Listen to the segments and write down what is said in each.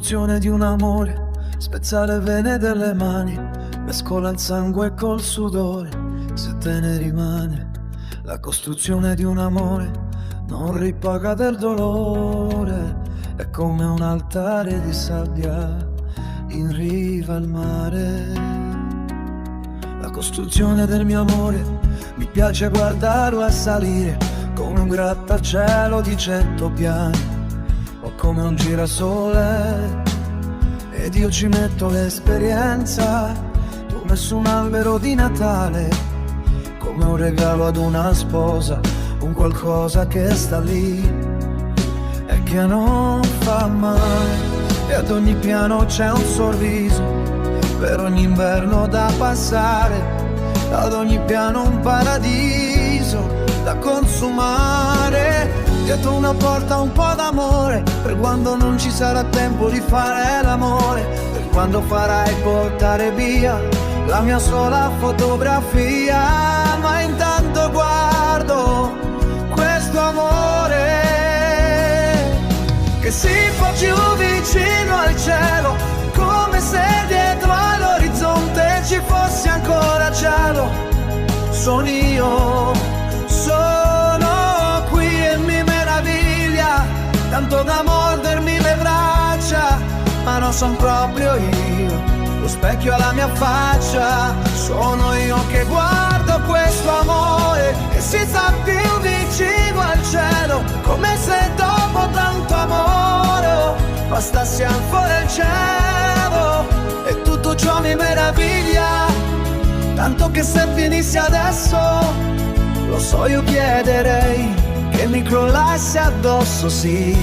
costruzione di un amore spezza le vene delle mani, mescola il sangue col sudore, se te ne rimane. La costruzione di un amore non ripaga del dolore, è come un altare di sabbia in riva al mare. La costruzione del mio amore mi piace guardarlo a salire, come un grattacielo di 100 piani o come un girasole, ed io ci metto l'esperienza come su un albero di Natale, come un regalo ad una sposa, un qualcosa che sta lì e che non fa male, e ad ogni piano c'è un sorriso per ogni inverno da passare, ad ogni piano un paradiso da consumare. Dietro una porta un po' d'amore, per quando non ci sarà tempo di fare l'amore, per quando farai portare via la mia sola fotografia. Ma intanto guardo questo amore che si fa giù vicino al cielo, come se dietro all'orizzonte ci fosse ancora cielo. Sono io, sono qui e mi meraviglia tanto da mordermi le braccia, ma non son proprio io, lo specchio alla mia faccia. Sono io che guardo questo amore che si sta più vicino al cielo, come se dopo tanto amore bastasse ancora il cielo, e tutto ciò mi meraviglia tanto che se venissi adesso, lo so, io chiederei che mi crollasse addosso, sì.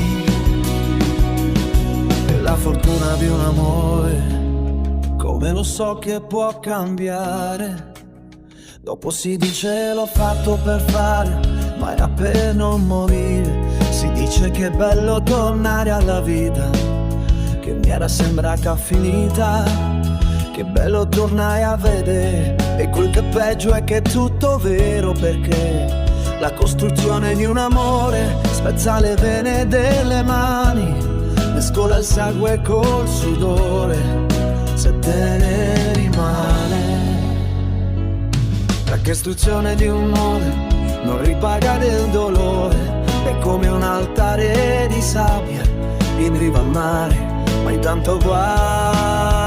E la fortuna di un amore, come lo so che può cambiare. Dopo si dice l'ho fatto per fare, ma era per non morire. Si dice che è bello tornare alla vita, che mi era sembrata finita. Che bello tornare a vedere, e quel che è peggio è che è tutto vero, perché la costruzione di un amore spezza le vene delle mani, mescola il sangue col sudore, se te ne rimane. La costruzione di un amore non ripaga del dolore, è come un altare di sabbia in riva al mare, ma intanto guarda